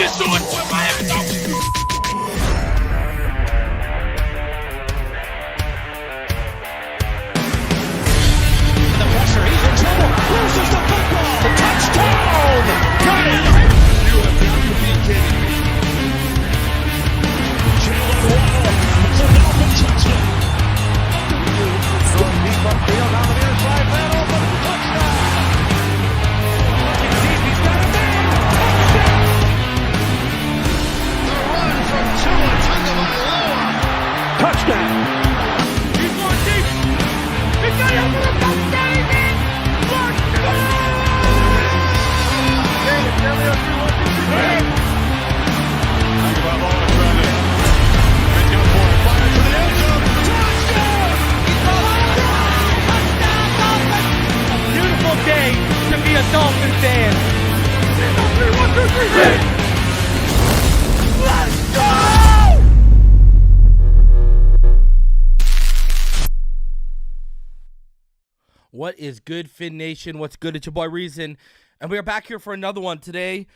JoeyShotz with Miami Dolphins. The pressure, he's in trouble. Loses the football. Touchdown! Got it! You have got to be kidding me. Jalen Waddle. It's a Dolphin touchdown. Throwing deep upfield on the near side. Man open. Touchdown! Looking deep. He's got a man. Touchdown! The run from Tua Tagovailoa. Touchdown! He's going deep. He's got it over the touchdown. Tagovailoa trying to make up for it. Fire to the end zone. Touchdown! Beautiful day to be a Dolphin fan. 1, 2, 3, hit! Let's go! What is good, Fin Nation? What's good? It's your boy Reason, and we are back here for another one today.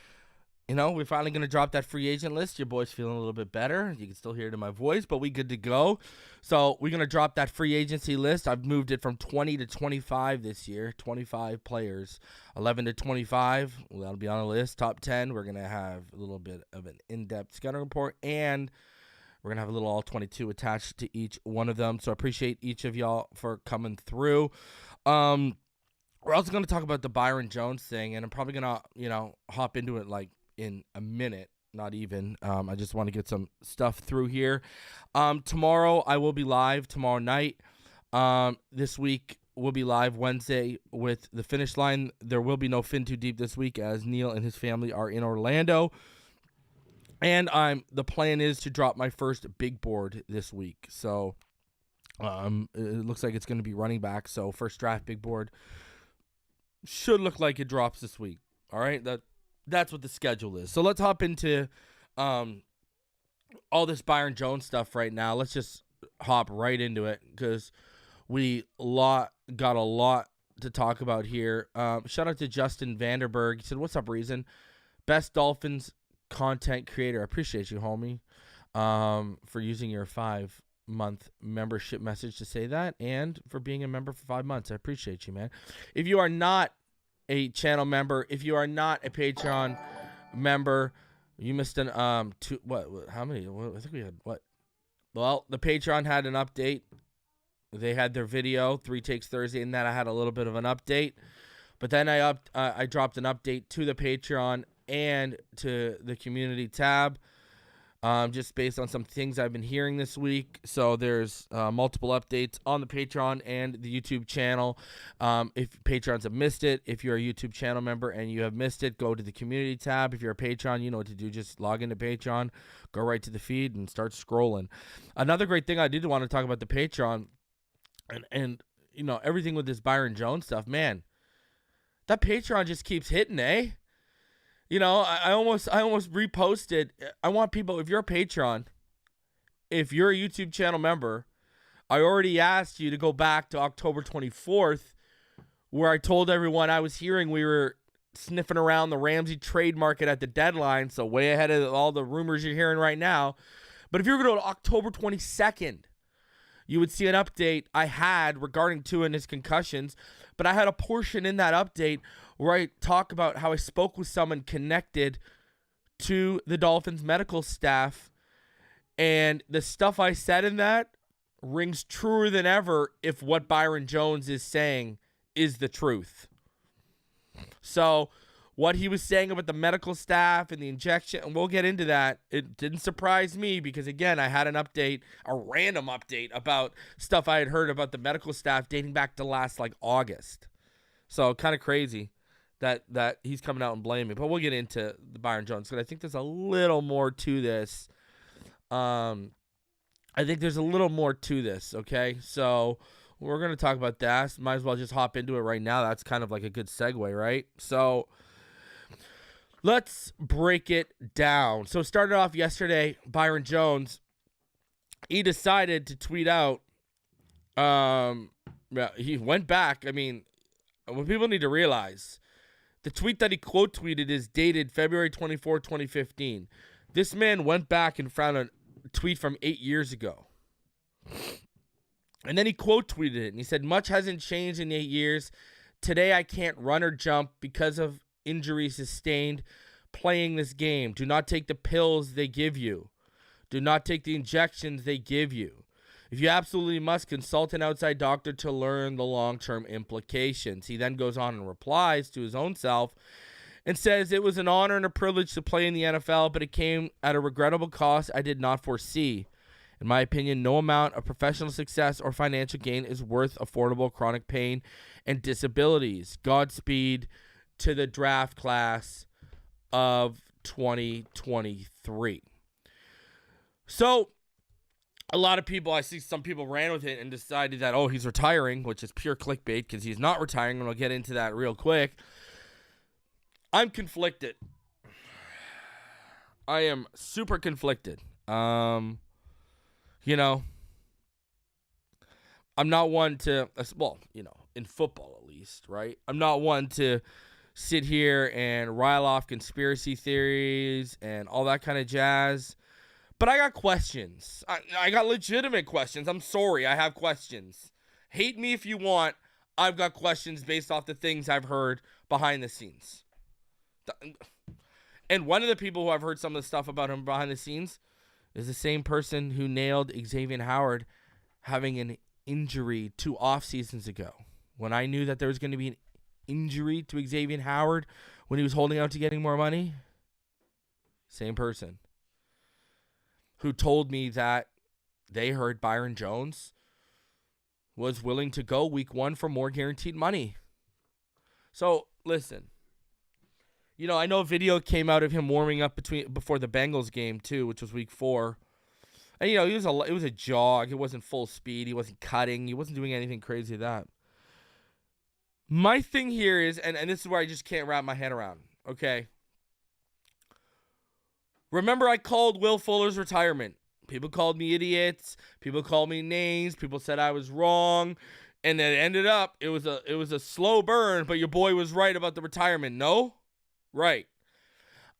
You know, we're finally going to drop that free agent list. Your boy's feeling a little bit better. You can still hear it in my voice, but we good to go. So we're going to drop that free agency list. I've moved it from 20 to 25 this year, 25 players, 11 to 25. Well, that'll be on the list. Top 10, we're going to have a little bit of an in-depth scouting report, and we're going to have a little all-22 attached to each one of them. So I appreciate each of y'all for coming through. We're also going to talk about the Byron Jones thing, and I'm probably going to, hop into it like in a minute, not even. I just want to get some stuff through here. Tomorrow I will be live tomorrow night. This week we'll be live Wednesday with the Finish Line. There will be no Fin Too Deep this week as Neil and his family are in Orlando. And the plan is to drop my first big board this week. So it looks like it's going to be running back. So first draft big board should look like it drops this week. All right, that's what the schedule is. So let's hop into all this Byron Jones stuff right now. Let's just hop right into it because we got a lot to talk about here. Shout out to Justin Vanderberg. He said, "What's up, Reason? Best Dolphins content creator." I appreciate you, homie, for using your 5-month membership message to say that, and for being a member for 5 months. I appreciate you, man. If you are not a channel member, if you are not a Patreon member, you missed an how many? I think we had what? Well, the Patreon had an update. They had their video 3 Takes Thursday, and then I had a little bit of an update. But then I dropped an update to the Patreon and to the community tab, just based on some things I've been hearing this week. So there's multiple updates on the Patreon and the YouTube channel. If Patrons have missed it, if you're a YouTube channel member and you have missed it, go to the community tab. If you're a Patreon, you know what to do. Just log into Patreon, go right to the feed, and start scrolling. Another great thing I did want to talk about the Patreon and everything with this Byron Jones stuff, man. That Patreon just keeps hitting, eh? I almost reposted. I want people, if you're a Patreon, if you're a YouTube channel member, I already asked you to go back to October 24th, where I told everyone I was hearing we were sniffing around the Ramsey trade market at the deadline, so way ahead of all the rumors you're hearing right now. But if you were to go to October 22nd, you would see an update I had regarding Tua and his concussions, but I had a portion in that update where I talk about how I spoke with someone connected to the Dolphins medical staff, and the stuff I said in that rings truer than ever if what Byron Jones is saying is the truth. So what he was saying about the medical staff and the injection, and we'll get into that. It didn't surprise me because, again, I had an update, a random update about stuff I had heard about the medical staff dating back to last, August. So kind of crazy that he's coming out and blaming. But we'll get into the Byron Jones because I think there's a little more to this. Okay? So we're going to talk about that. Might as well just hop into it right now. That's kind of like a good segue, right? So let's break it down. So it started off yesterday, Byron Jones, he decided to tweet out, he went back. I mean, what people need to realize, The tweet that he quote tweeted is dated February 24, 2015. This man went back and found a tweet from 8 years ago. And then he quote tweeted it, and he said, "Much hasn't changed in 8 years. Today I can't run or jump because of injuries sustained playing this game. Do not take the pills they give you. Do not take the injections they give you. If you absolutely must, consult an outside doctor to learn the long-term implications." He then goes on and replies to his own self and says, "It was an honor and a privilege to play in the NFL, but it came at a regrettable cost I did not foresee. In my opinion, no amount of professional success or financial gain is worth affordable chronic pain and disabilities. Godspeed to the draft class of 2023. So, a lot of people, I see some people ran with it and decided that, oh, he's retiring, which is pure clickbait because he's not retiring, and I'll get into that real quick. I'm conflicted. I am super conflicted. I'm not one to, in football at least, right? I'm not one to sit here and rile off conspiracy theories and all that kind of jazz. But I got questions. I got legitimate questions. I'm sorry, I have questions. Hate me if you want. I've got questions based off the things I've heard behind the scenes. And one of the people who I've heard some of the stuff about him behind the scenes is the same person who nailed Xavier Howard having an injury 2 off seasons ago. When I knew that there was going to be an injury to Xavier Howard when he was holding out to getting more money, same person who told me that they heard Byron Jones was willing to go week 1 for more guaranteed money. So, listen. I know a video came out of him warming up before the Bengals game too, which was week 4. And it was a jog. It wasn't full speed. He wasn't cutting. He wasn't doing anything crazy like that. My thing here is, and this is where I just can't wrap my head around, okay? Remember I called Will Fuller's retirement. People called me idiots. People called me names. People said I was wrong. And it ended up, it was a slow burn, but your boy was right about the retirement. No? Right.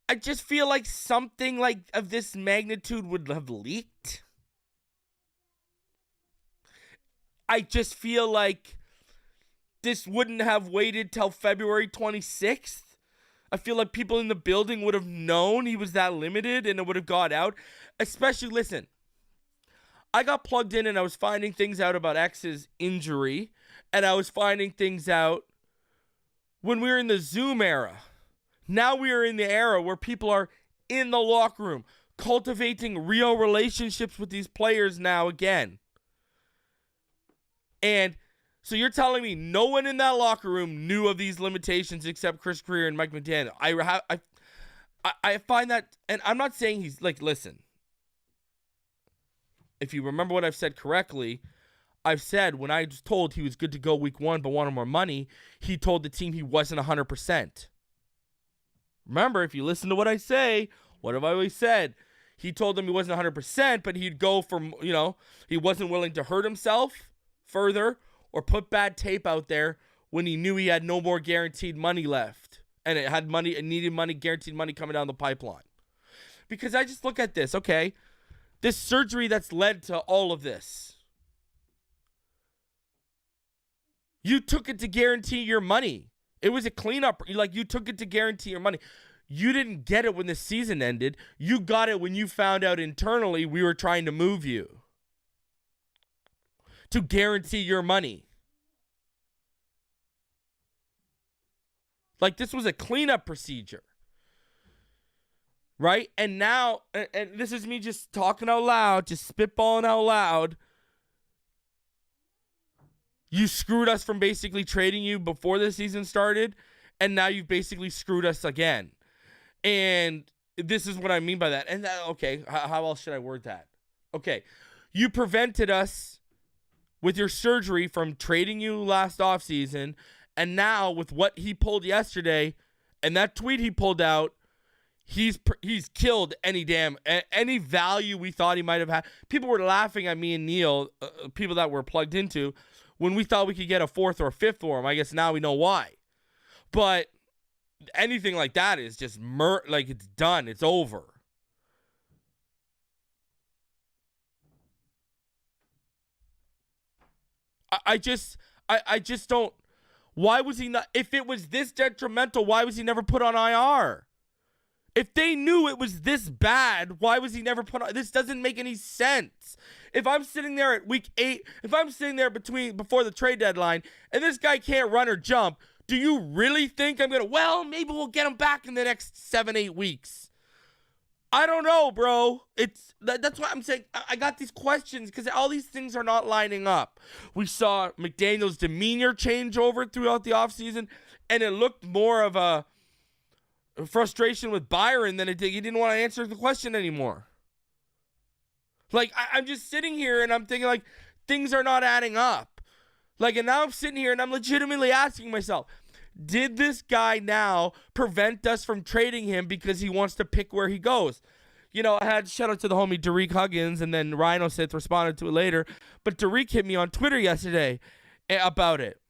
I just feel like something like of this magnitude would have leaked. I just feel like this wouldn't have waited till February 26th. I feel like people in the building would have known he was that limited and it would have got out. Especially, listen, I got plugged in and I was finding things out about X's injury, and I was finding things out when we were in the Zoom era. Now we are in the era where people are in the locker room, cultivating real relationships with these players now again. And so you're telling me no one in that locker room knew of these limitations except Chris Greer and Mike McDaniel. I find that, and I'm not saying he's like, listen, if you remember what I've said correctly, I've said when I was told he was good to go week 1 but wanted more money, he told the team he wasn't 100%. Remember, if you listen to what I say, what have I always said? He told them he wasn't 100%, but he'd go from, he wasn't willing to hurt himself further or put bad tape out there when he knew he had no more guaranteed money left. And it had money, it needed money, guaranteed money coming down the pipeline. Because I just look at this, okay? This surgery that's led to all of this. You took it to guarantee your money. It was a cleanup. You took it to guarantee your money. You didn't get it when the season ended. You got it when you found out internally we were trying to move you. To guarantee your money. This was a cleanup procedure. Right? And now, and this is me just talking out loud, just spitballing out loud. You screwed us from basically trading you before the season started, and now you've basically screwed us again. And this is what I mean by that. And okay, how else should I word that? Okay, you prevented us with your surgery from trading you last offseason, and now with what he pulled yesterday and that tweet he pulled out, he's killed any value we thought he might have had. People were laughing at me and Neil, people that were plugged into, when we thought we could get a 4th or a 5th for him. I guess now we know why. But anything like that is just like it's done. It's over. I just don't. Why was he not? If it was this detrimental, why was he never put on IR? If they knew it was this bad, why was he never put on? This doesn't make any sense. If I'm sitting there at week 8, if I'm sitting there before the trade deadline, and this guy can't run or jump, do you really think I'm gonna? Well, maybe we'll get him back in the next 7-8 weeks. I don't know, bro. That's why I'm saying I got these questions because all these things are not lining up. We saw McDaniel's demeanor change over throughout the offseason, and it looked more of a frustration with Byron than it did. He didn't want to answer the question anymore. Like, I'm just sitting here and I'm thinking, like, things are not adding up. Like, and now I'm sitting here and I'm legitimately asking myself, did this guy now prevent us from trading him because he wants to pick where he goes? You know, I had shout out to the homie Derek Huggins, and then Rhino Sith responded to it later. But Derek hit me on Twitter yesterday about it.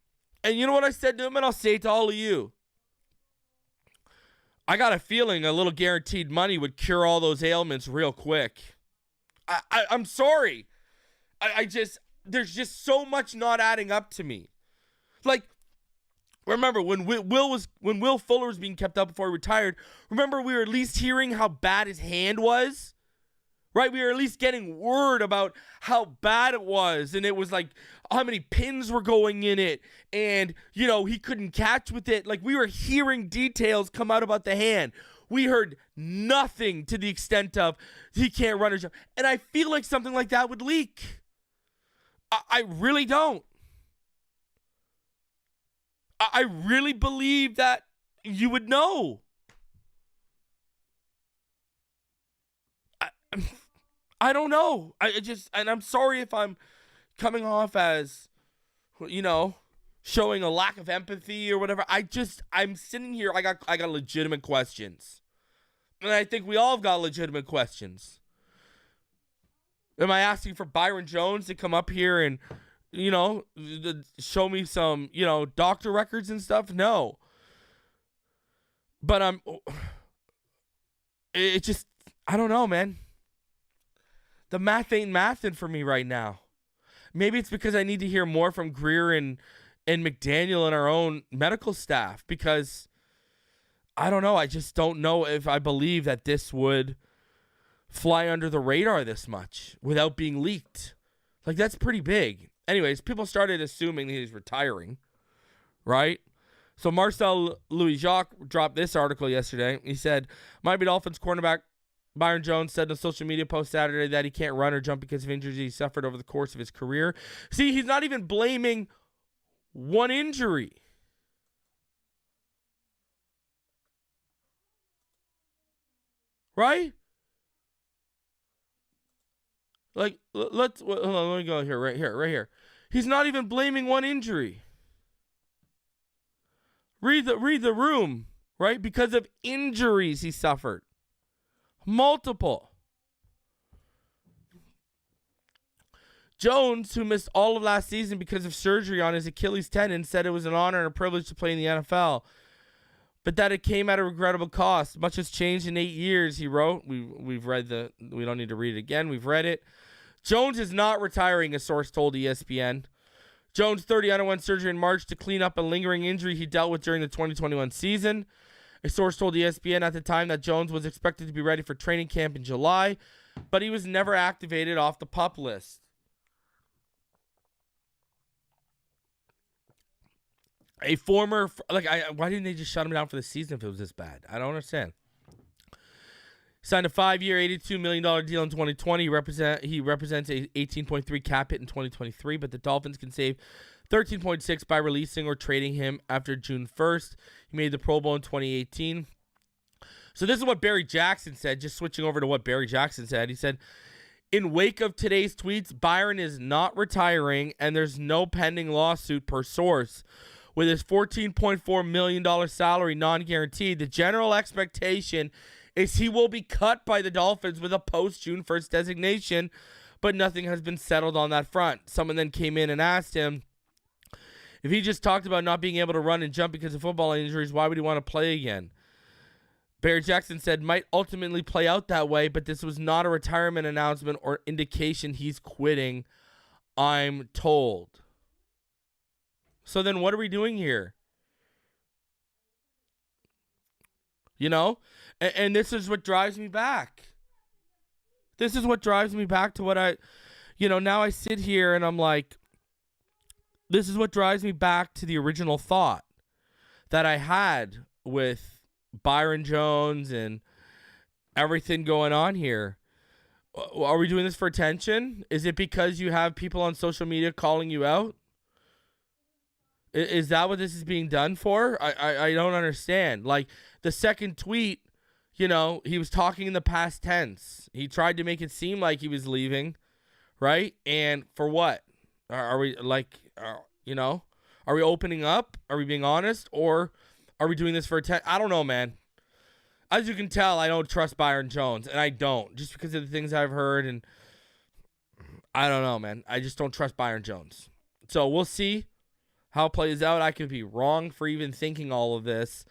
And you know what I said to him, and I'll say it to all of you. I got a feeling a little guaranteed money would cure all those ailments real quick. I'm sorry. There's just so much not adding up to me. Like, remember when Will Fuller was being kept up before he retired, remember we were at least hearing how bad his hand was? Right? We were at least getting word about how bad it was, and it was like how many pins were going in it, and, you know, he couldn't catch with it. Like, we were hearing details come out about the hand. We heard nothing to the extent of he can't run or jump. And I feel like something like that would leak. I really don't. I really believe that you would know. I don't know. And I'm sorry if I'm coming off as, you know, showing a lack of empathy or whatever. I'm sitting here. I got legitimate questions. And I think we all have got legitimate questions. Am I asking for Byron Jones to come up here and, you know, show me some, you know, doctor records and stuff? No. But I don't know, man. The math ain't mathing for me right now. Maybe it's because I need to hear more from Greer and McDaniel and our own medical staff, because I don't know. I just don't know if I believe that this would fly under the radar this much without being leaked. Like, that's pretty big. Anyways, people started assuming that he's retiring, right? So Marcel Louis-Jacques dropped this article yesterday. He said, Miami Dolphins cornerback Byron Jones said in a social media post Saturday that he can't run or jump because of injuries he suffered over the course of his career. See, he's not even blaming one injury. Right? Like, let me go here, right here. He's not even blaming one injury. Read the room, right? Because of injuries he suffered. Multiple. Jones, who missed all of last season because of surgery on his Achilles tendon, said it was an honor and a privilege to play in the NFL, but that it came at a regrettable cost. Much has changed in 8 years, he wrote. We've read we don't need to read it again. We've read it. Jones is not retiring, a source told ESPN. Jones, 30, underwent surgery in March to clean up a lingering injury he dealt with during the 2021 season. A source told ESPN at the time that Jones was expected to be ready for training camp in July, but he was never activated off the PUP list. A former, why didn't they just shut him down for the season if it was this bad? I don't understand. Signed a 5-year, $82 million deal in 2020. He represents a 18.3 cap hit in 2023, but the Dolphins can save 13.6 by releasing or trading him after June 1st. He made the Pro Bowl in 2018. So this is what Barry Jackson said, just switching over to what Barry Jackson said. He said, in wake of today's tweets, Byron is not retiring, and there's no pending lawsuit per source. With his $14.4 million salary non-guaranteed, the general expectation is he will be cut by the Dolphins with a post-June 1st designation, but nothing has been settled on that front. Someone then came in and asked him If he just talked about not being able to run and jump because of football injuries, why would he want to play again? Barry Jackson said, might ultimately play out that way, but this was not a retirement announcement or indication he's quitting, I'm told. So then what are we doing here? You know? And this is what drives me back. This is what drives me back to what now I sit here and I'm like, this is what drives me back to the original thought that I had with Byron Jones and everything going on here. Are we doing this for attention? Is it because you have people on social media calling you out? Is that what this is being done for? I don't understand. Like, the second tweet, he was talking in the past tense. He tried to make it seem like he was leaving, right? And for what? Are we are we opening up? Are we being honest? Or are we doing this for attention? I don't know, man. As you can tell, I don't trust Byron Jones, and I don't, just because of the things I've heard, and I don't know, man. I just don't trust Byron Jones. So we'll see how it plays out. I could be wrong for even thinking all of this,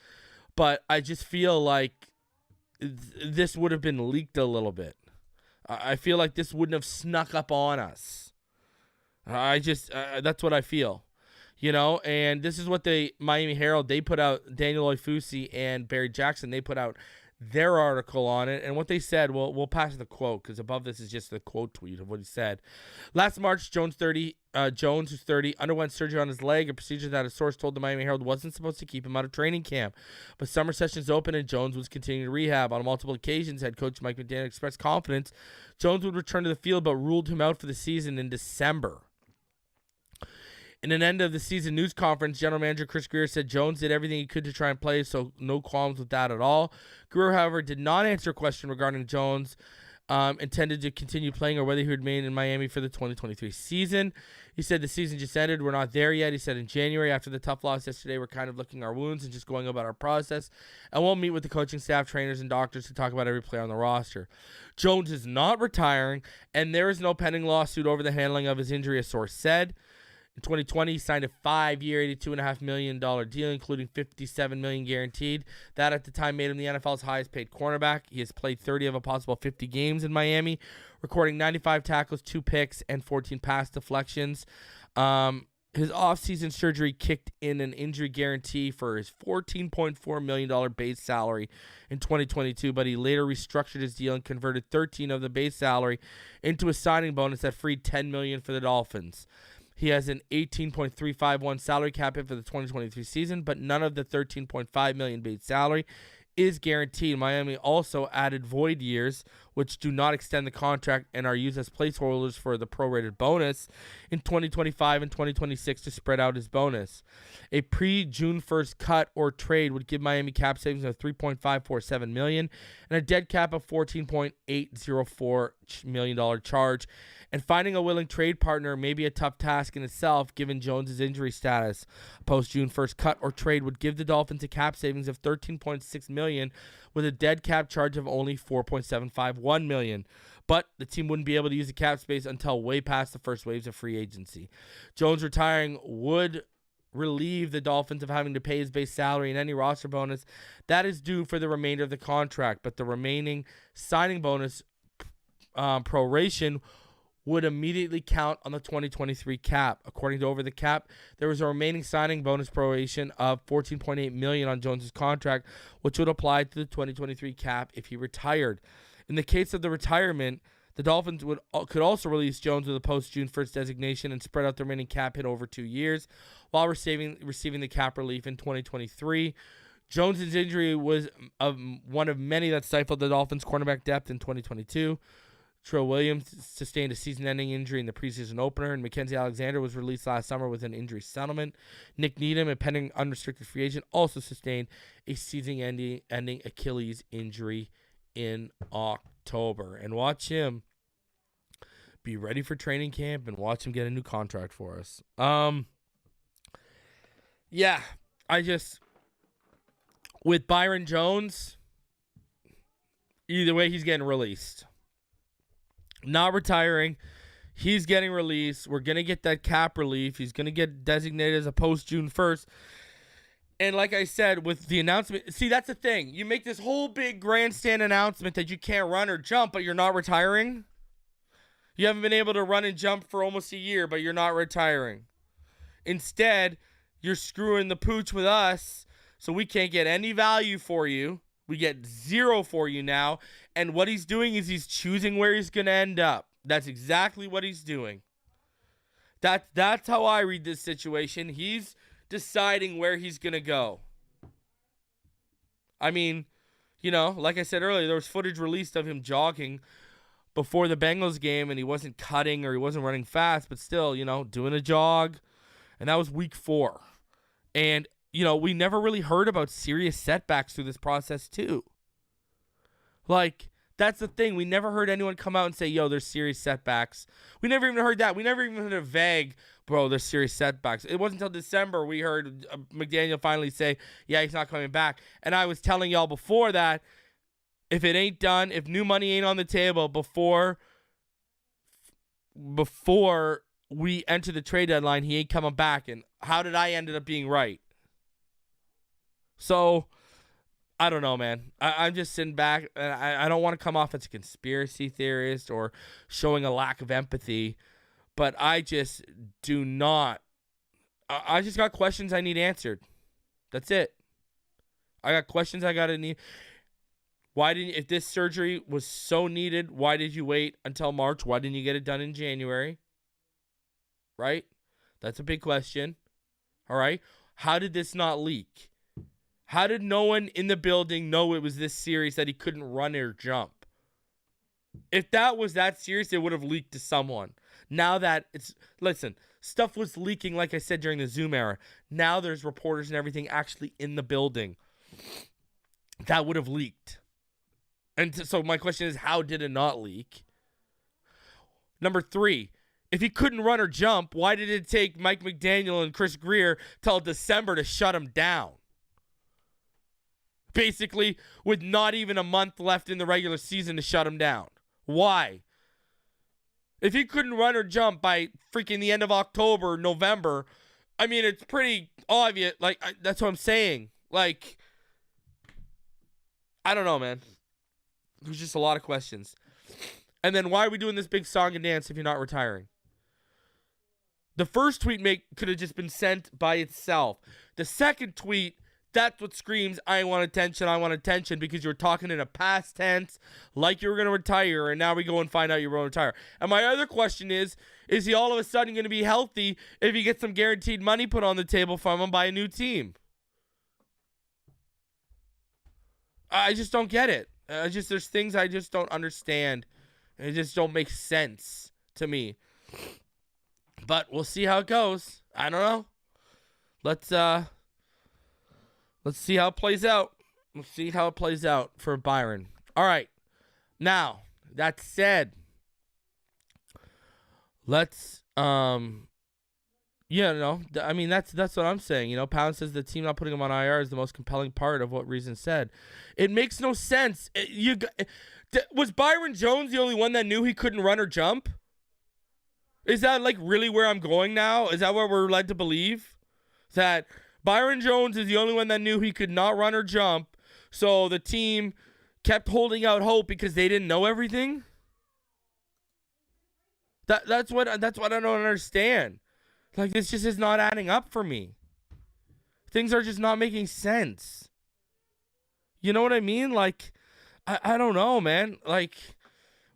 but I just feel like this would have been leaked a little bit. I feel like this wouldn't have snuck up on us. That's what I feel. And this is what the Miami Herald, they put out, Daniel Oifusi and Barry Jackson, they put out their article on it. And what they said, we'll pass the quote because above this is just the quote tweet of what he said. Last March, Jones, who's 30, underwent surgery on his leg, a procedure that a source told the Miami Herald wasn't supposed to keep him out of training camp. But summer sessions opened and Jones was continuing rehab. On multiple occasions, head coach Mike McDaniel expressed confidence Jones would return to the field, but ruled him out for the season in December. In an end of the season news conference, general manager Chris Grier said Jones did everything he could to try and play, so no qualms with that at all. Grier, however, did not answer a question regarding Jones intended to continue playing or whether he would remain in Miami for the 2023 season. He said the season just ended. We're not there yet. He said in January, after the tough loss yesterday, we're kind of licking our wounds and just going about our process. And we'll meet with the coaching staff, trainers, and doctors to talk about every player on the roster. Jones is not retiring, and there is no pending lawsuit over the handling of his injury, a source said. In 2020, he signed a 5-year, $82.5 million deal, including $57 million guaranteed. That at the time made him the NFL's highest-paid cornerback. He has played 30 of a possible 50 games in Miami, recording 95 tackles, 2 picks, and 14 pass deflections. His offseason surgery kicked in an injury guarantee for his $14.4 million base salary in 2022, but he later restructured his deal and converted 13 of the base salary into a signing bonus that freed $10 million for the Dolphins. He has an $18.351 salary cap hit for the 2023 season, but none of the $13.5 million base salary is guaranteed. Miami also added void years, which do not extend the contract and are used as placeholders for the prorated bonus in 2025 and 2026 to spread out his bonus. A pre-June 1st cut or trade would give Miami cap savings of $3.547 million and a dead cap of $14.804 million charge. And finding a willing trade partner may be a tough task in itself, given Jones's injury status. A post-June 1st cut or trade would give the Dolphins a cap savings of $13.6 million, with a dead cap charge of only $4.751 million. But the team wouldn't be able to use the cap space until way past the first waves of free agency. Jones retiring would relieve the Dolphins of having to pay his base salary and any roster bonus that is due for the remainder of the contract. But the remaining signing bonus proration would immediately count on the 2023 cap. According to Over the Cap, there was a remaining signing bonus proration of $14.8 million on Jones's contract, which would apply to the 2023 cap if he retired. In the case of the retirement, the Dolphins could also release Jones with a post-June 1st designation and spread out the remaining cap hit over 2 years while receiving the cap relief in 2023. Jones's injury was one of many that stifled the Dolphins' cornerback depth in 2022. Trill Williams sustained a season-ending injury in the preseason opener, and Mackenzie Alexander was released last summer with an injury settlement. Nick Needham, a pending unrestricted free agent, also sustained a season-ending Achilles injury in October. And watch him be ready for training camp and watch him get a new contract for us. With Byron Jones, either way, he's getting released. Not retiring. He's getting released. We're going to get that cap relief. He's going to get designated as a post-June 1st. And like I said, with the announcement, see, that's the thing. You make this whole big grandstand announcement that you can't run or jump, but you're not retiring. You haven't been able to run and jump for almost a year, but you're not retiring. Instead, you're screwing the pooch with us, so we can't get any value for you. We get zero for you now. And what he's doing is he's choosing where he's going to end up. That's exactly what he's doing. That's how I read this situation. He's deciding where he's going to go. I mean, like I said earlier, there was footage released of him jogging before the Bengals game, and he wasn't cutting or he wasn't running fast, but still, doing a jog. And that was week 4. And, we never really heard about serious setbacks through this process too. Like, that's the thing. We never heard anyone come out and say, yo, there's serious setbacks. We never even heard that. We never even heard a vague, bro, there's serious setbacks. It wasn't until December we heard McDaniel finally say, yeah, he's not coming back. And I was telling y'all before that, if it ain't done, if new money ain't on the table before we enter the trade deadline, he ain't coming back. And how did I ended up being right? So, I don't know, man. I'm just sitting back, and I don't want to come off as a conspiracy theorist or showing a lack of empathy, but I just do not. I just got questions I need answered. That's it. I got questions I got to need. If this surgery was so needed, why did you wait until March? Why didn't you get it done in January? Right? That's a big question. All right? How did this not leak? How did no one in the building know it was this serious that he couldn't run or jump? If that was that serious, it would have leaked to someone. Now that stuff was leaking, like I said, during the Zoom era. Now there's reporters and everything actually in the building. That would have leaked. And so my question is, how did it not leak? Number 3, if he couldn't run or jump, why did it take Mike McDaniel and Chris Grier till December to shut him down? Basically, with not even a month left in the regular season to shut him down. Why? If he couldn't run or jump by freaking the end of October, November, I mean, it's pretty obvious. That's what I'm saying. I don't know, man. There's just a lot of questions. And then why are we doing this big song and dance if you're not retiring? The first tweet could have just been sent by itself. The second tweet, that's what screams, I want attention, because you're talking in a past tense like you were going to retire, and now we go and find out you're going to retire. And my other question is he all of a sudden going to be healthy if he gets some guaranteed money put on the table from him by a new team? I just don't get it. There's things I just don't understand. It just don't make sense to me. But we'll see how it goes. I don't know. Let's see how it plays out. Let's see how it plays out for Byron. All right. Now, that said, let's that's what I'm saying. Pound says the team not putting him on IR is the most compelling part of what Reason said. It makes no sense. Was Byron Jones the only one that knew he couldn't run or jump? Is that really where I'm going now? Is that what we're led to believe? That Byron Jones is the only one that knew he could not run or jump, so the team kept holding out hope because they didn't know everything? That's what I don't understand. This just is not adding up for me. Things are just not making sense. You know what I mean? I don't know, man.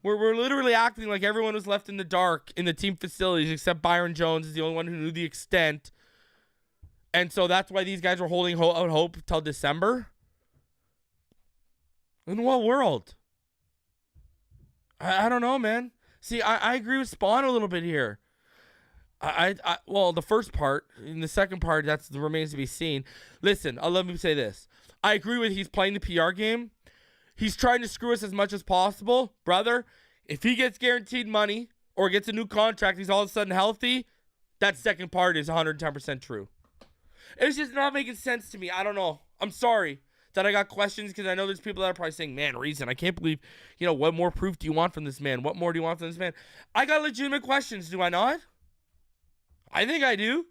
We're literally acting like everyone was left in the dark in the team facilities except Byron Jones is the only one who knew the extent. And so that's why these guys were holding out hope till December? In what world? I don't know, man. See, I agree with Spawn a little bit here. Well, the first part. In the second part, that remains to be seen. Listen, let me say this. I agree with he's playing the PR game. He's trying to screw us as much as possible. Brother, if he gets guaranteed money or gets a new contract, he's all of a sudden healthy, that second part is 110% true. It's just not making sense to me. I don't know. I'm sorry. that I got questions because I know there's people that are probably saying, man, Reason, I can't believe, what more proof do you want from this man? What more do you want from this man? I got legitimate questions, do I not? I think I do.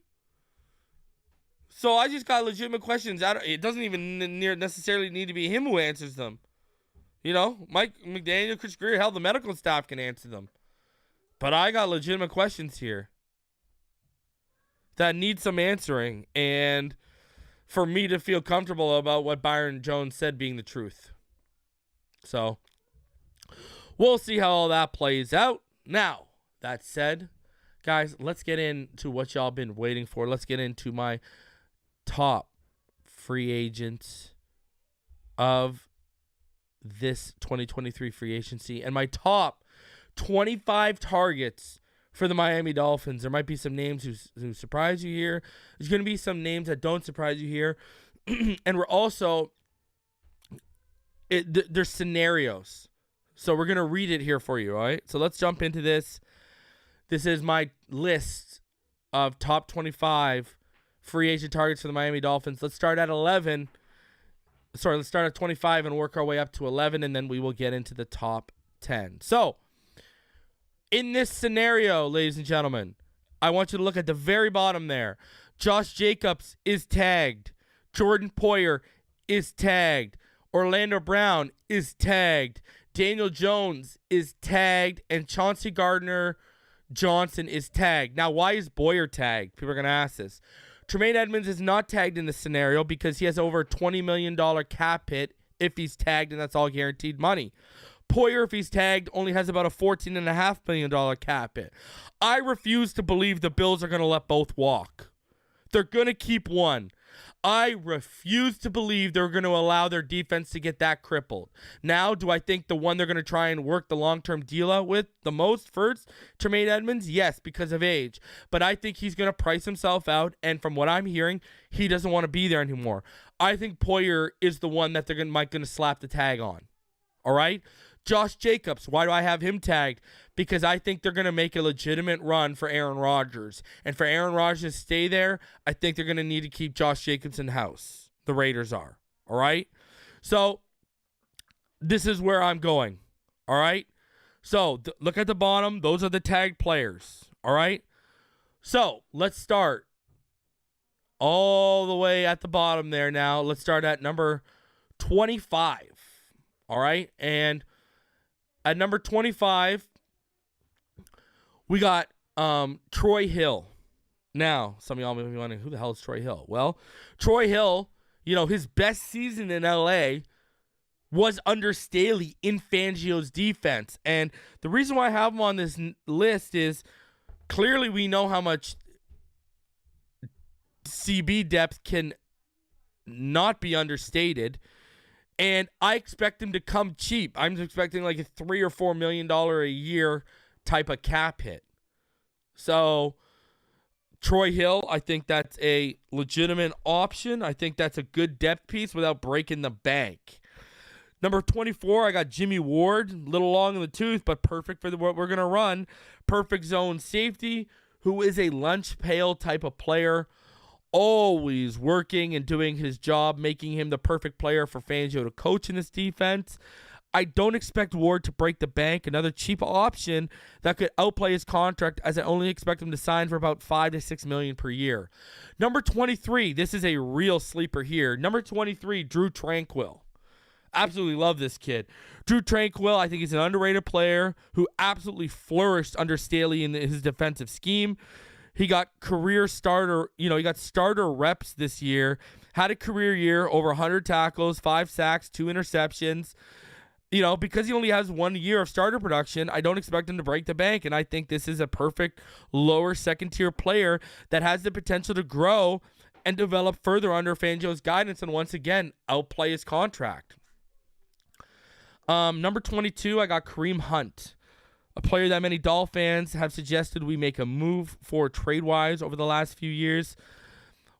So I just got legitimate questions. It doesn't even necessarily need to be him who answers them. Mike McDaniel, Chris Greer, hell, the medical staff can answer them. But I got legitimate questions here that need some answering, and for me to feel comfortable about what Byron Jones said being the truth. So we'll see how all that plays out. Now, that said, guys, let's get into what y'all been waiting for. Let's get into my top free agents of this 2023 free agency and my top 25 targets for the Miami Dolphins. There might be some names who surprise you here. There's going to be some names that don't surprise you here. And we're also, there's scenarios. So we're going to read it here for you, all right? So let's jump into this. This is my list of top 25 free agent targets for the Miami Dolphins. Let's start at 11. Let's start at 25 and work our way up to 11, and then we will get into the top 10. So, in this scenario, ladies and gentlemen, I want you to look at the very bottom there. Josh Jacobs is tagged. Jordan Poyer is tagged. Orlando Brown is tagged. Daniel Jones is tagged. And Chauncey Gardner-Johnson is tagged. Now, why is Boyer tagged? People are going to ask this. Tremaine Edmonds is not tagged in this scenario because he has over a $20 million cap hit if he's tagged, and that's all guaranteed money. Poyer, if he's tagged, only has about a $14.5 million cap hit. I refuse to believe the Bills are going to let both walk. They're going to keep one. I refuse to believe they're going to allow their defense to get that crippled. Now, do I think the one they're going to try and work the long-term deal out with the most first, Tremaine Edmonds? Yes, because of age. But I think he's going to price himself out, and from what I'm hearing, he doesn't want to be there anymore. I think Poyer is the one that they're might going to slap the tag on. All right? Josh Jacobs, why do I have him tagged? Because I think they're going to make a legitimate run for Aaron Rodgers. And for Aaron Rodgers to stay there, I think they're going to need to keep Josh Jacobs in-house. The Raiders are. All right? So, this is where I'm going. All right? So, look at the bottom. Those are the tagged players. All right? So, let's start all the way at the bottom there now. Let's start at number 25. All right? And at number 25, we got Troy Hill. Now, some of y'all may be wondering, who the hell is Troy Hill? Well, Troy Hill, his best season in L.A. was under Staley in Fangio's defense. And the reason why I have him on this list is clearly we know how much CB depth can not be understated. And I expect him to come cheap. I'm expecting like a $3 or $4 million a year type of cap hit. So, Troy Hill, I think that's a legitimate option. I think that's a good depth piece without breaking the bank. Number 24, I got Jimmy Ward. A little long in the tooth, but perfect for what we're going to run. Perfect zone safety, who is a lunch pail type of player. Always working and doing his job, making him the perfect player for Fangio to coach in this defense. I don't expect Ward to break the bank. Another cheap option that could outplay his contract, as I only expect him to sign for about $5 to $6 million per year. Number 23, this is a real sleeper here. Number 23, Drew Tranquill. Absolutely love this kid. Drew Tranquill, I think he's an underrated player who absolutely flourished under Staley in his defensive scheme. He got career starter, he got starter reps this year, had a career year, over 100 tackles, 5 sacks, 2 interceptions. Because he only has 1 year of starter production, I don't expect him to break the bank. And I think this is a perfect lower second tier player that has the potential to grow and develop further under Fangio's guidance and once again, outplay his contract. Number 22, I got Kareem Hunt. A player that many Dolphin fans have suggested we make a move for trade-wise over the last few years.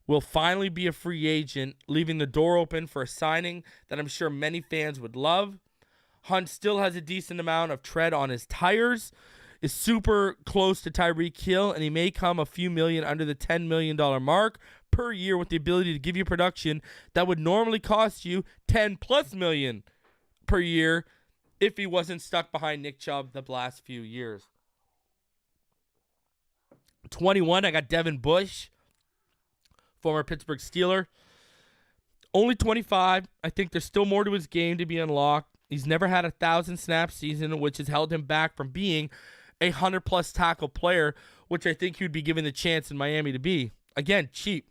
Will finally be a free agent, leaving the door open for a signing that I'm sure many fans would love. Hunt still has a decent amount of tread on his tires. is super close to Tyreek Hill, and he may come a few million under the $10 million mark per year with the ability to give you production that would normally cost you $10+ million per year if he wasn't stuck behind Nick Chubb the last few years. 21, I got Devin Bush, former Pittsburgh Steeler. Only 25. I think there's still more to his game to be unlocked. He's never had a 1,000-snap season, which has held him back from being a 100+ tackle player, which I think he would be given the chance in Miami to be. Again, cheap.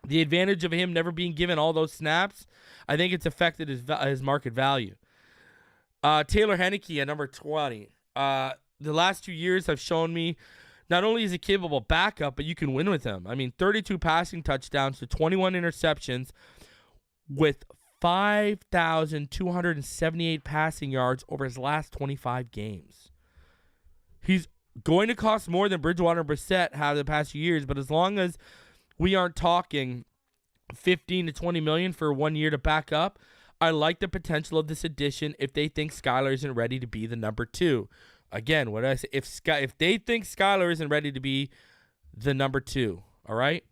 The advantage of him never being given all those snaps, I think it's affected his market value. Taylor Heineke at number 20. The last 2 years have shown me not only is he capable backup, but you can win with him. I mean, 32 passing touchdowns to 21 interceptions with 5,278 passing yards over his last 25 games. He's going to cost more than Bridgewater and Brissett have the past few years, but as long as we aren't talking 15 to 20 million for 1 year to back up, I like the potential of this addition if they think Skylar isn't ready to be the number 2. Again, what did I say? If they think Skylar isn't ready to be the number 2, all right?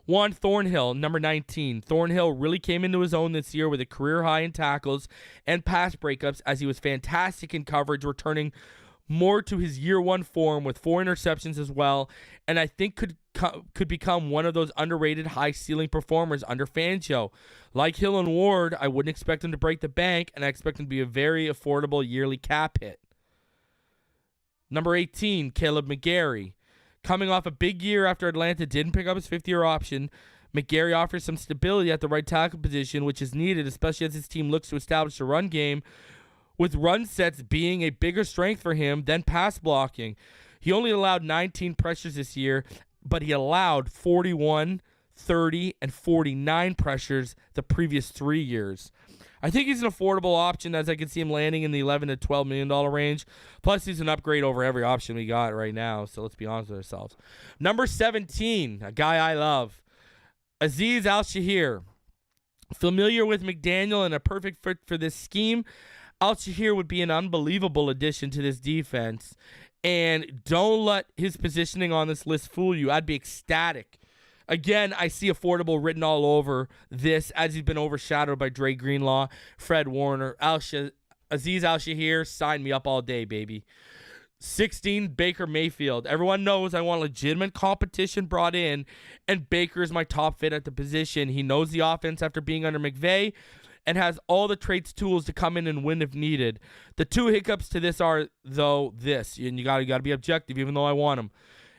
Juan Thornhill, number 19. Thornhill really came into his own this year with a career high in tackles and pass breakups as he was fantastic in coverage, returning more to his year 1 form with 4 interceptions as well, and I think could become one of those underrated high-ceiling performers under Fangio. Like Hill and Ward, I wouldn't expect him to break the bank, and I expect him to be a very affordable yearly cap hit. Number 18, Caleb McGarry. Coming off a big year after Atlanta didn't pick up his 5th-year option, McGarry offers some stability at the right tackle position, which is needed, especially as his team looks to establish a run game, with run sets being a bigger strength for him than pass blocking. He only allowed 19 pressures this year, but he allowed 41, 30, and 49 pressures the previous 3 years. I think he's an affordable option, as I can see him landing in the $11 to $12 million range. Plus, he's an upgrade over every option we got right now, so let's be honest with ourselves. Number 17, a guy I love, Azeez Al-Shaair. Familiar with McDaniel and a perfect fit for this scheme, Al-Shaair would be an unbelievable addition to this defense. And don't let his positioning on this list fool you. I'd be ecstatic. Again, I see affordable written all over this, as he's been overshadowed by Dre Greenlaw, Fred Warner, Azeez Al-Shaair. Sign me up all day, baby. 16, Baker Mayfield. Everyone knows I want legitimate competition brought in, and Baker is my top fit at the position. He knows the offense after being under McVay and has all the traits, tools to come in and win if needed. The 2 hiccups to this are, though, this, and you gotta be objective, even though I want him.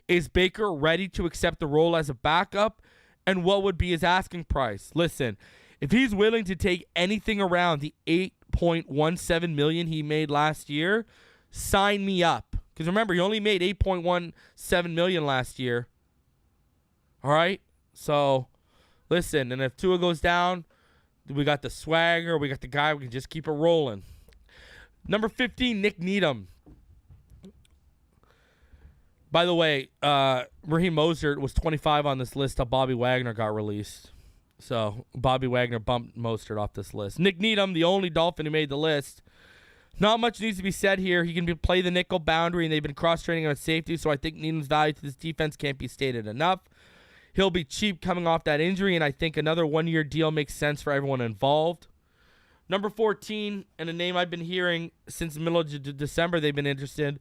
Is Baker ready to accept the role as a backup? And what would be his asking price? Listen, if he's willing to take anything around the $8.17 million he made last year, sign me up. Because remember, he only made $8.17 million last year. All right? So, listen, and if Tua goes down, we got the swagger, we got the guy, we can just keep it rolling. Number 15, Nick Needham. By the way, Raheem Mostert was 25 on this list till Bobby Wagner got released. So Bobby Wagner bumped Mostert off this list. Nick Needham, the only Dolphin who made the list. Not much needs to be said here. He can play the nickel boundary, and they've been cross-training on safety, so I think Needham's value to this defense can't be stated enough. He'll be cheap coming off that injury, and I think another 1-year deal makes sense for everyone involved. Number 14, and a name I've been hearing since the middle of December they've been interested,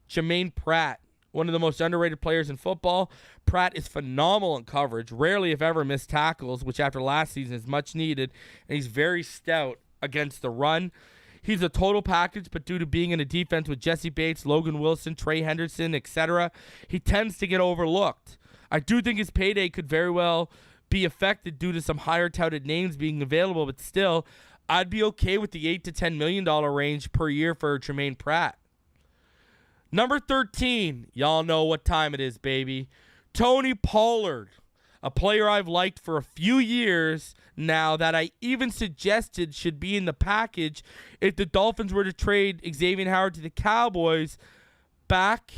Jermaine Pratt. One of the most underrated players in football. Pratt is phenomenal in coverage, rarely if ever missed tackles, which after last season is much needed, and he's very stout against the run. He's a total package, but due to being in a defense with Jesse Bates, Logan Wilson, Trey Henderson, etc., he tends to get overlooked. I do think his payday could very well be affected due to some higher touted names being available, but still, I'd be okay with the $8 to $10 million range per year for Jermaine Pratt. Number 13, y'all know what time it is, baby. Tony Pollard, a player I've liked for a few years now that I even suggested should be in the package if the Dolphins were to trade Xavier Howard to the Cowboys back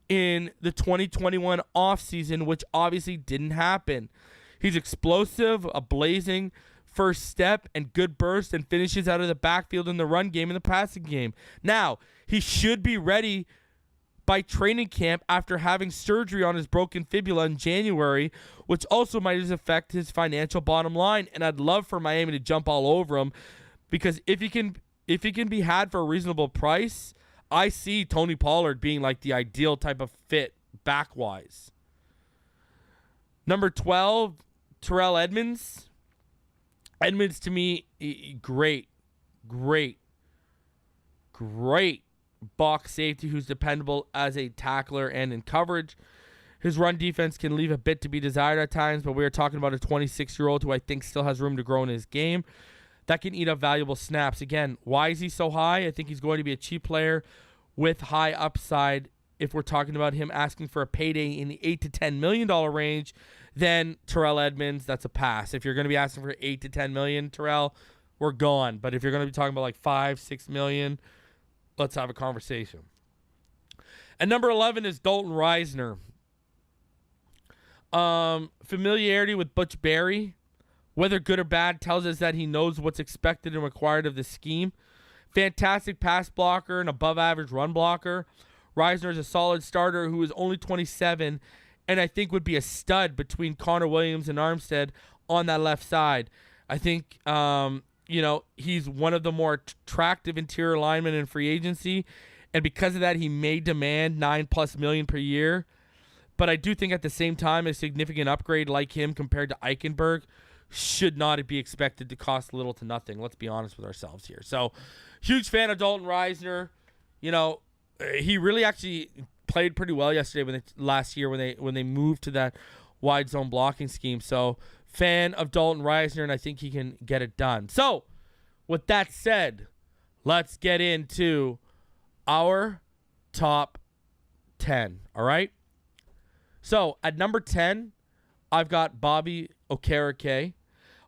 in the 2021 offseason, which obviously didn't happen. He's explosive, a blazing first step and good burst and finishes out of the backfield in the run game and the passing game. Now, he should be ready by training camp after having surgery on his broken fibula in January, which also might affect his financial bottom line. And I'd love for Miami to jump all over him, because if he can be had for a reasonable price, I see Tony Pollard being like the ideal type of fit back-wise. Number 12, Terrell Edmunds. Edmunds, to me, great box safety who's dependable as a tackler and in coverage. His run defense can leave a bit to be desired at times, but we are talking about a 26-year-old who I think still has room to grow in his game that can eat up valuable snaps. Again, why is he so high? I think he's going to be a cheap player with high upside. If we're talking about him asking for a payday in the $8 to $10 million range, then Terrell Edmunds, that's a pass. If you're going to be asking for $8 to $10 million, Terrell, we're gone. But if you're going to be talking about like $5-6 million, let's have a conversation. And number 11 is Dalton Risner. Familiarity with Butch Berry, whether good or bad, tells us that he knows what's expected and required of the scheme. Fantastic pass blocker and above average run blocker. Risner is a solid starter who is only 27 and I think would be a stud between Connor Williams and Armstead on that left side. I think, he's one of the more attractive interior linemen in free agency, and because of that, he may demand $9+ million per year. But I do think at the same time, a significant upgrade like him compared to Eichenberg should not be expected to cost little to nothing. Let's be honest with ourselves here. So, huge fan of Dalton Risner. He really actually played pretty well yesterday last year when they moved to that wide zone blocking scheme. So, fan of Dalton Risner, and I think he can get it done. So, with that said, let's get into our top 10. All right? So, at number 10, I've got Bobby Okereke.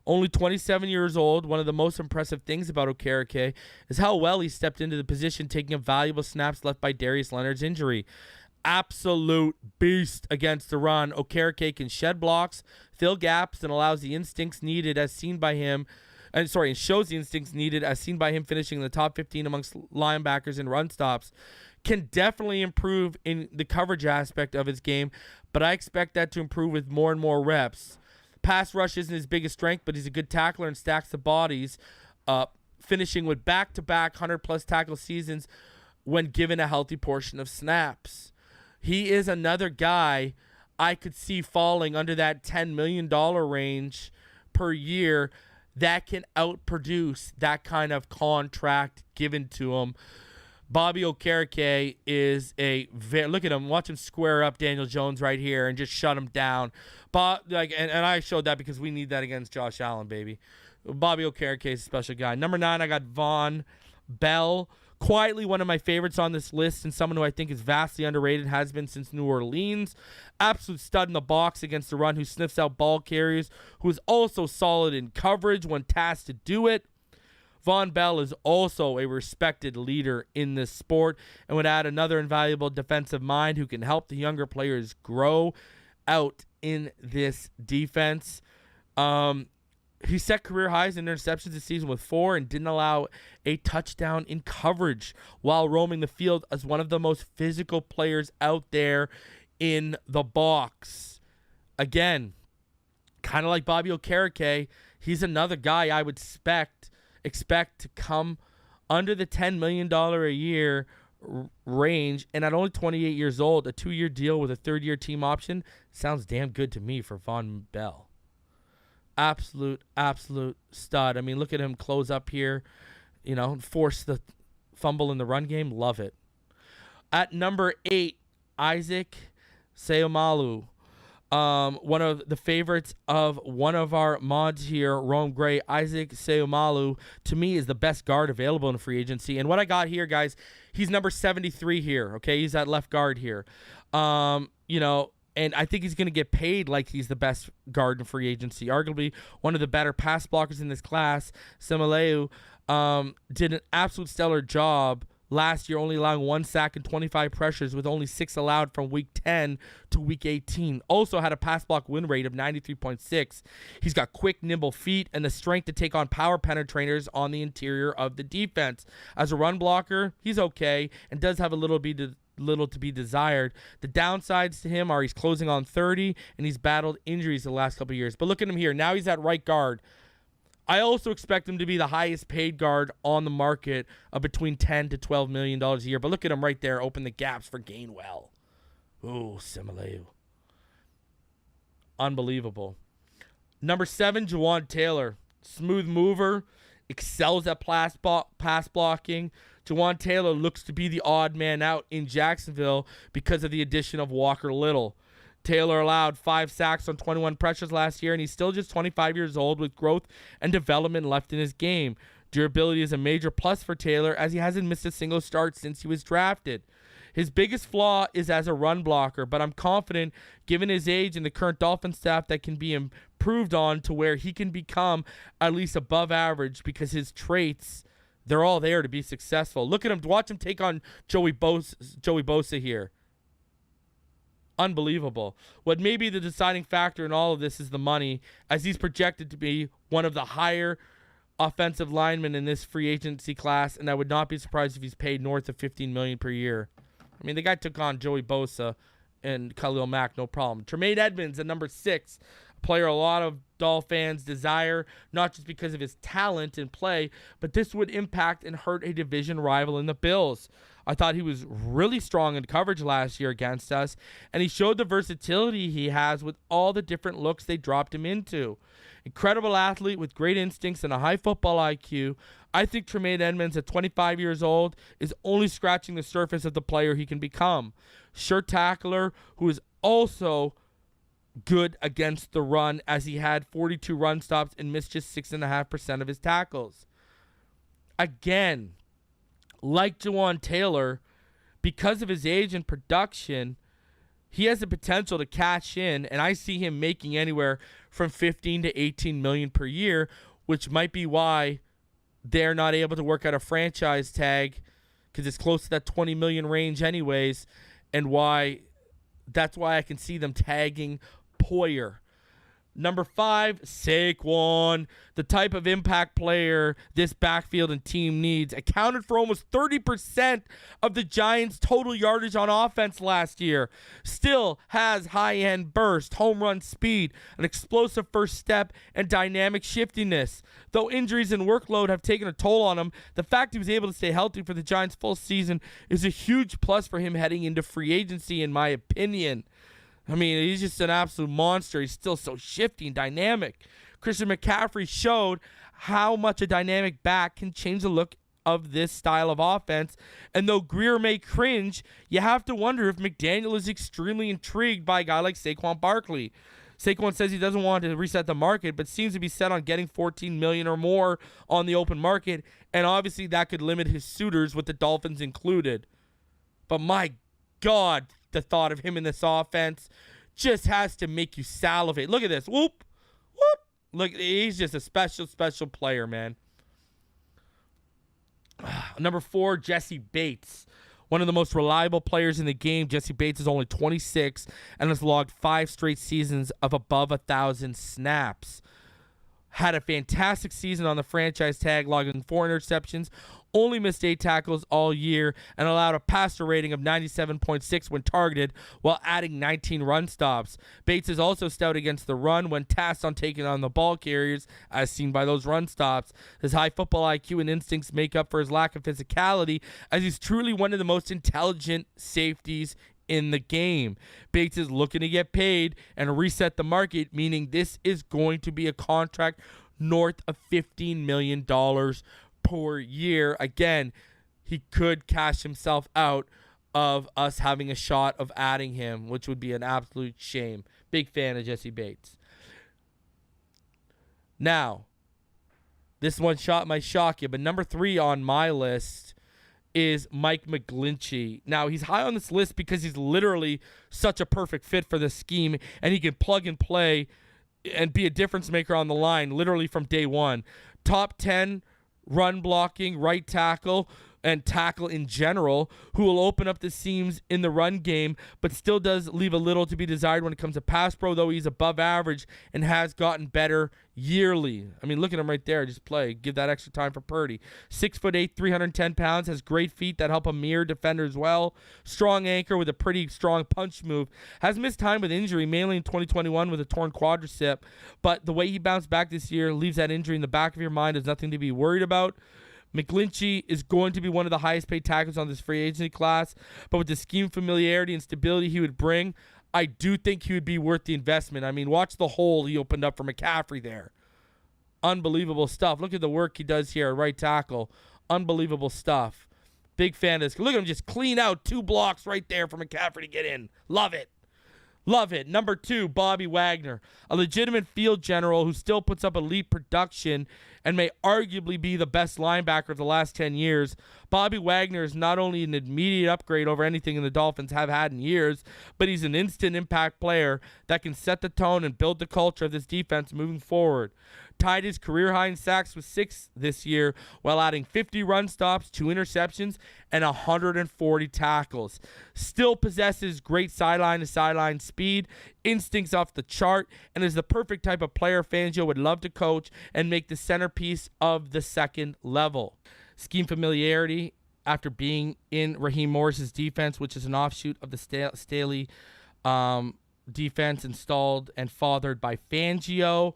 Only 27 years old. One of the most impressive things about Okereke is how well he stepped into the position, taking up valuable snaps left by Darius Leonard's injury. Absolute beast against the run. Okereke can shed blocks, fill gaps, and allows the instincts needed as seen by him. And shows the instincts needed as seen by him finishing in the top 15 amongst linebackers and run stops. Can definitely improve in the coverage aspect of his game, but I expect that to improve with more and more reps. Pass rush isn't his biggest strength, but he's a good tackler and stacks the bodies, finishing with back-to-back 100-plus tackle seasons when given a healthy portion of snaps. He is another guy I could see falling under that $10 million range per year that can outproduce that kind of contract given to him. Bobby Okereke is look at him, watch him square up Daniel Jones right here and just shut him down. And I showed that because we need that against Josh Allen, baby. Bobby Okereke is a special guy. Number 9, I got Von Bell. Quietly one of my favorites on this list and someone who I think is vastly underrated, has been since New Orleans. Absolute stud in the box against the run, who sniffs out ball carriers, who is also solid in coverage when tasked to do it. Von Bell is also a respected leader in this sport and would add another invaluable defensive mind who can help the younger players grow out in this defense. He set career highs in interceptions this season with 4 and didn't allow a touchdown in coverage while roaming the field as one of the most physical players out there in the box. Again, kind of like Bobby Okereke, he's another guy I would expect to come under the $10 million a year range, and at only 28 years old, a 2-year deal with a 3rd-year team option sounds damn good to me for Von Bell. Absolute stud. I mean, look at him close up here, force the fumble in the run game. Love it. At number 8, Isaac Seumalo. One of the favorites of one of our mods here, Rome Gray. Isaac Seumalo, to me, is the best guard available in free agency. And what I got here, guys, he's number 73 here, okay? He's at left guard here. And I think he's going to get paid like he's the best guard in free agency. Arguably one of the better pass blockers in this class. Seumalo did an absolute stellar job last year, only allowing 1 sack and 25 pressures with only 6 allowed from week 10 to week 18. Also had a pass block win rate of 93.6. He's got quick, nimble feet and the strength to take on power penetrators on the interior of the defense. As a run blocker, he's okay and does have a little to be desired. The downsides to him are he's closing on 30 and he's battled injuries the last couple of years. But look at him here. Now he's at right guard. I also expect him to be the highest paid guard on the market of between $10 to $12 million a year. But look at him right there. Open the gaps for Gainwell. Ooh, Simileu. Unbelievable. Number 7, Jawaan Taylor. Smooth mover. Excels at pass blocking. Jawaan Taylor looks to be the odd man out in Jacksonville because of the addition of Walker Little. Taylor allowed 5 sacks on 21 pressures last year, and he's still just 25 years old with growth and development left in his game. Durability is a major plus for Taylor as he hasn't missed a single start since he was drafted. His biggest flaw is as a run blocker, but I'm confident, given his age and the current Dolphins staff, that can be improved on to where he can become at least above average because his traits, they're all there to be successful. Look at him. Watch him take on Joey Bosa here. Unbelievable. What may be the deciding factor in all of this is the money, as he's projected to be one of the higher offensive linemen in this free agency class, and I would not be surprised if he's paid north of $15 million per year. I mean, the guy took on Joey Bosa and Khalil Mack, no problem. Tremaine Edmonds at number 6, a player a lot of Dolphin fans desire, not just because of his talent and play, but this would impact and hurt a division rival in the Bills. I thought he was really strong in coverage last year against us, and he showed the versatility he has with all the different looks they dropped him into. Incredible athlete with great instincts and a high football IQ. I think Tremaine Edmonds at 25 years old is only scratching the surface of the player he can become. Sure tackler who is also good against the run, as he had 42 run stops and missed just 6.5% of his tackles. Again, like Jawaan Taylor, because of his age and production, he has the potential to cash in, and I see him making anywhere from 15 to 18 million per year, which might be why they're not able to work out a franchise tag, because it's close to that 20 million range anyways, and that's why I can see them tagging Poyer. Number 5, Saquon, the type of impact player this backfield and team needs. Accounted for almost 30% of the Giants' total yardage on offense last year. Still has high-end burst, home run speed, an explosive first step, and dynamic shiftiness. Though injuries and workload have taken a toll on him, the fact he was able to stay healthy for the Giants' full season is a huge plus for him heading into free agency, in my opinion. I mean, he's just an absolute monster. He's still so shifty and dynamic. Christian McCaffrey showed how much a dynamic back can change the look of this style of offense. And though Greer may cringe, you have to wonder if McDaniel is extremely intrigued by a guy like Saquon Barkley. Saquon says he doesn't want to reset the market, but seems to be set on getting $14 million or more on the open market. And obviously that could limit his suitors, with the Dolphins included. But my God, the thought of him in this offense just has to make you salivate. Look at this. Whoop. Whoop. Look, he's just a special, special player, man. Number 4, Jesse Bates. One of the most reliable players in the game. Jesse Bates is only 26 and has logged 5 straight seasons of above 1,000 snaps. Had a fantastic season on the franchise tag, logging 4 interceptions, only missed 8 tackles all year, and allowed a passer rating of 97.6 when targeted, while adding 19 run stops. Bates is also stout against the run when tasked on taking on the ball carriers, as seen by those run stops. His high football IQ and instincts make up for his lack of physicality, as he's truly one of the most intelligent safeties in the game. Bates is looking to get paid and reset the market, meaning this is going to be a contract north of $15 million per year. Again, he could cash himself out of us having a shot of adding him, which would be an absolute shame. Big fan of Jesse Bates. Now, this one might shock you, but number 3 on my list is Mike McGlinchey. Now, he's high on this list because he's literally such a perfect fit for this scheme, and he can plug and play and be a difference maker on the line literally from day one. Top 10 run blocking, right tackle, and tackle in general, who will open up the seams in the run game, but still does leave a little to be desired when it comes to pass pro, though he's above average and has gotten better yearly. I mean, look at him right there. Just play. Give that extra time for Purdy. 6'8", 310 pounds, has great feet that help him mirror defenders well. Strong anchor with a pretty strong punch move. Has missed time with injury, mainly in 2021 with a torn quadricep, but the way he bounced back this year leaves that injury in the back of your mind as nothing to be worried about. McGlinchey is going to be one of the highest paid tackles on this free agency class, but with the scheme familiarity and stability he would bring, I do think he would be worth the investment. I mean, watch the hole he opened up for McCaffrey there. Unbelievable stuff. Look at the work he does here at right tackle. Unbelievable stuff. Big fan of this. Look at him just clean out 2 blocks right there for McCaffrey to get in. Love it. Love it. Number 2, Bobby Wagner, a legitimate field general who still puts up elite production and may arguably be the best linebacker of the last 10 years. Bobby Wagner is not only an immediate upgrade over anything the Dolphins have had in years, but he's an instant impact player that can set the tone and build the culture of this defense moving forward. Tied his career high in sacks with 6 this year, while adding 50 run stops, 2 interceptions, and 140 tackles. Still possesses great sideline-to-sideline speed, instincts off the chart, and is the perfect type of player Fangio would love to coach and make the centerpiece of the second level. Scheme familiarity after being in Raheem Morris's defense, which is an offshoot of the Staley defense installed and fathered by Fangio.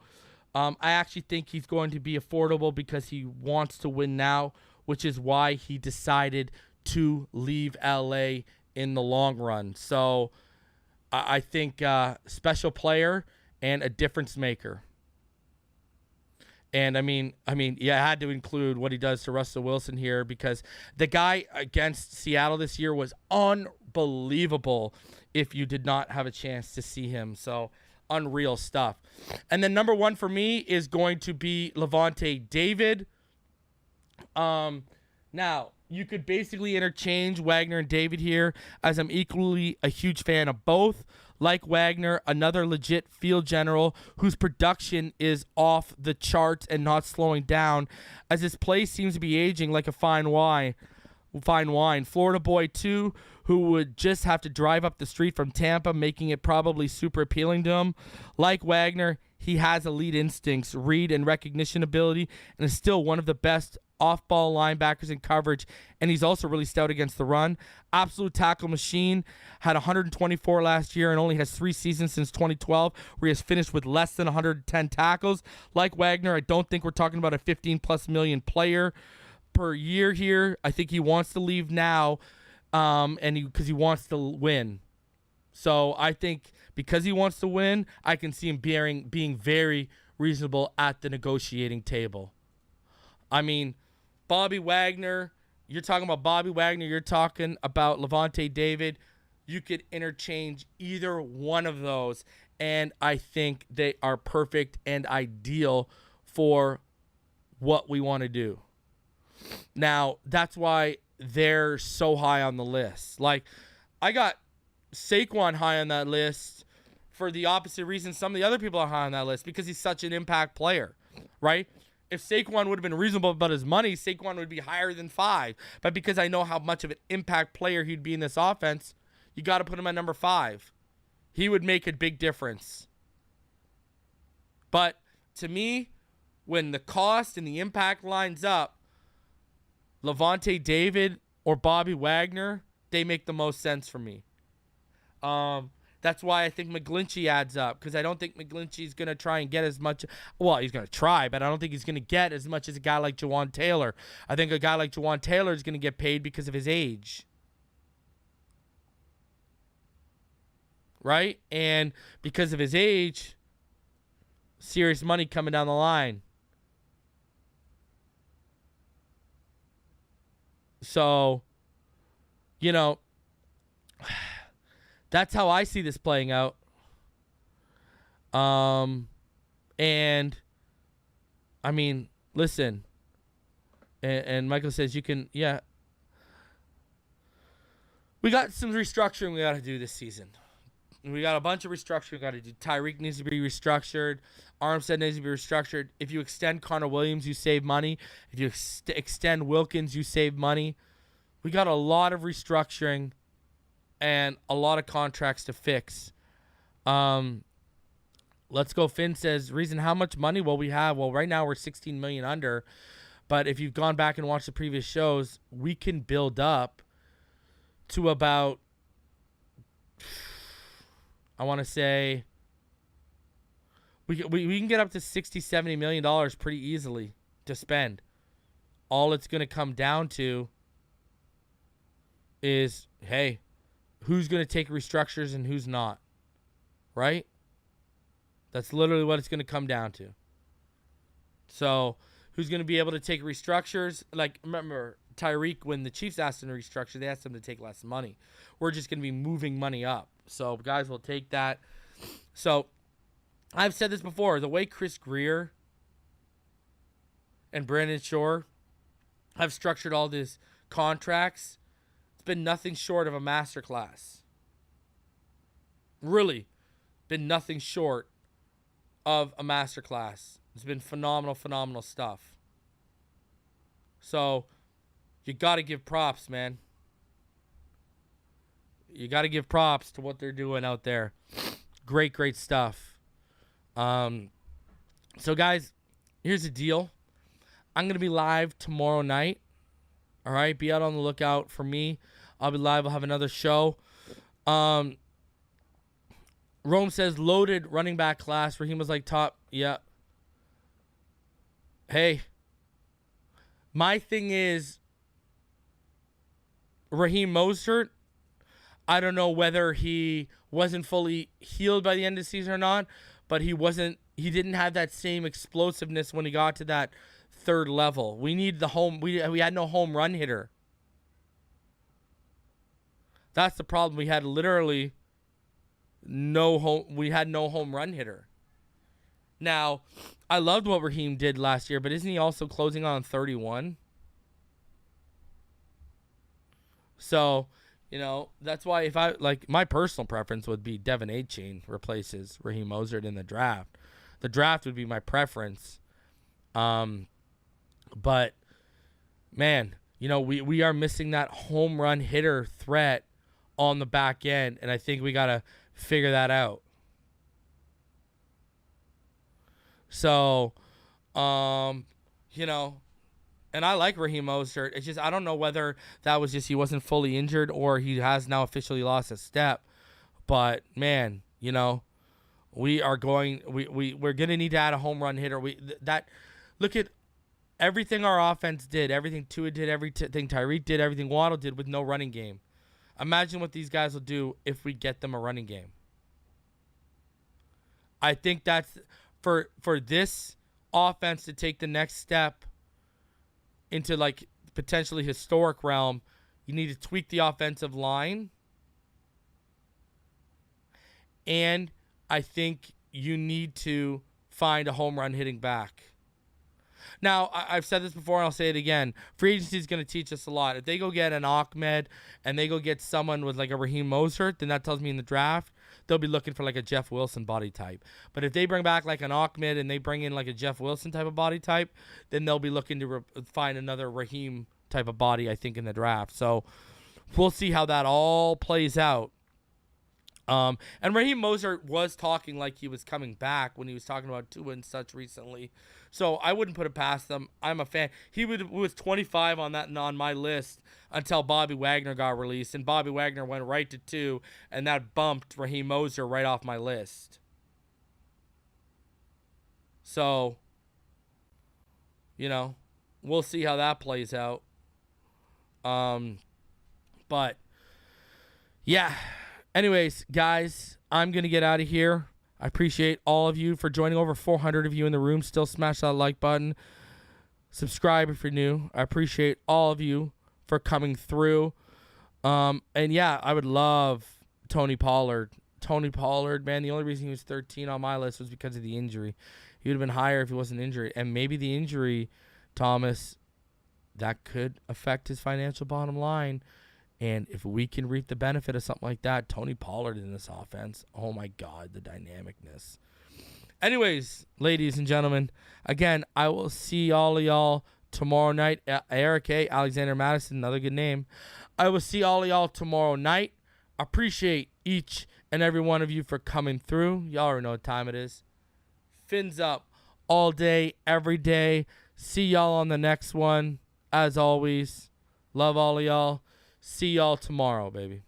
I actually think he's going to be affordable because he wants to win now, which is why he decided to leave LA in the long run. So I think special player and a difference maker. And I mean, yeah, I had to include what he does to Russell Wilson here because the guy against Seattle this year was unbelievable if you did not have a chance to see him. So unreal stuff. And then number 1 for me is going to be Lavonte David. Now, you could basically interchange Wagner and David here, as I'm equally a huge fan of both. Like Wagner, another legit field general whose production is off the charts and not slowing down, as his play seems to be aging like a fine wine. Florida boy, too, who would just have to drive up the street from Tampa, making it probably super appealing to him. Like Wagner, he has elite instincts, read and recognition ability, and is still one of the best off-ball linebackers in coverage, and he's also really stout against the run. Absolute tackle machine, had 124 last year and only has 3 seasons since 2012 where he has finished with less than 110 tackles. Like Wagner, I don't think we're talking about a 15-plus million player per year here. I think he wants to leave now because he wants to win. So I think because he wants to win, I can see him being very reasonable at the negotiating table. I mean, Bobby Wagner, you're talking about Bobby Wagner, you're talking about Lavonte David. You could interchange either one of those, and I think they are perfect and ideal for what we want to do. Now, that's why they're so high on the list. Like, I got Saquon high on that list for the opposite reason some of the other people are high on that list, because he's such an impact player, right? If Saquon would have been reasonable about his money, Saquon would be higher than 5. But because I know how much of an impact player he'd be in this offense, you got to put him at number 5. He would make a big difference. But to me, when the cost and the impact lines up, Lavonte David or Bobby Wagner, they make the most sense for me. That's why I think McGlinchey adds up, because I don't think McGlinchey's going to try and get as much. Well, he's going to try, but I don't think he's going to get as much as a guy like Jawan Taylor. I think a guy like Jawan Taylor is going to get paid because of his age. Right? And because of his age, serious money coming down the line. So, you know, that's how I see this playing out. And I mean, listen, and Michael says you can, yeah. We got some restructuring we got to do this season. We got a bunch of restructuring we got to do. Tyreek needs to be restructured. Armstead needs to be restructured. If you extend Connor Williams, you save money. If you extend Wilkins, you save money. We got a lot of restructuring and a lot of contracts to fix. Let's go. Finn says, reason how much money will we have? Well, right now we're 16 million under. But if you've gone back and watched the previous shows, we can build up to about, I want to say, we can get up to $60-70 million pretty easily to spend. All it's going to come down to is, hey, who's going to take restructures and who's not, right? That's literally what it's going to come down to. So, who's going to be able to take restructures? Like, remember, Tyreek, when the Chiefs asked him to restructure, they asked him to take less money. We're just going to be moving money up. So, guys will take that. So, I've said this before. The way Chris Greer and Brandon Shore have structured all these contracts, it's been nothing short of a masterclass. Really been nothing short of a masterclass. It's been phenomenal stuff. So, you got to give props, man. You got to give props to what they're doing out there. Great stuff. So, guys, here's the deal. I'm going to be live tomorrow night. All right? Be out on the lookout for me. I'll be live. I'll have another show. Rome says, loaded running back class. Raheem was like top. Yeah. Hey. My thing is, Raheem Mostert, I don't know whether he wasn't fully healed by the end of the season or not, but he didn't have that same explosiveness when he got to that third level. We need the home. We had no home run hitter. That's the problem. We had literally no home run hitter. Now, I loved what Raheem did last year, but isn't he also closing on 31? So, that's why if I my personal preference would be Devin A-Chain replaces Raheem Mostert in the draft. The draft would be my preference. But man, we are missing that home run hitter threat on the back end, and I think we got to figure that out. So, and I like Raheem Mostert. It's just I don't know whether that was just he wasn't fully injured or he has now officially lost a step. But man, we're going to need to add a home run hitter. Look at everything our offense did, everything Tua did, everything Tyreek did, everything Waddle did with no running game. Imagine what these guys will do if we get them a running game. I think that's for this offense to take the next step into potentially historic realm. You need to tweak the offensive line, and I think you need to find a home run hitting back. Now, I've said this before and I'll say it again. Free agency is going to teach us a lot. If they go get an Ahmed and they go get someone with a Raheem Mostert, then that tells me in the draft they'll be looking for a Jeff Wilson body type. But if they bring back an Ahmed and they bring in a Jeff Wilson type of body type, then they'll be looking to find another Raheem type of body, I think, in the draft. So we'll see how that all plays out. And Raheem Mostert was talking like he was coming back when he was talking about Tua and such recently. So I wouldn't put it past them. I'm a fan. He was 25 on my list until Bobby Wagner got released, and Bobby Wagner went right to 2, and that bumped Raheem Mostert right off my list. So, we'll see how that plays out. But yeah. Anyways, guys, I'm going to get out of here. I appreciate all of you for joining. Over 400 of you in the room. Still smash that like button. Subscribe if you're new. I appreciate all of you for coming through. And yeah, I would love Tony Pollard. Tony Pollard, man, the only reason he was 13 on my list was because of the injury. He would have been higher if he wasn't injured. And maybe the injury, Thomas, that could affect his financial bottom line. And if we can reap the benefit of something like that, Tony Pollard in this offense, oh my God, the dynamicness. Anyways, ladies and gentlemen, again, I will see all of y'all tomorrow night. Eric A. Alexander Madison, another good name. I will see all of y'all tomorrow night. Appreciate each and every one of you for coming through. Y'all already know what time it is. Fins up all day, every day. See y'all on the next one. As always, love all of y'all. See y'all tomorrow, baby.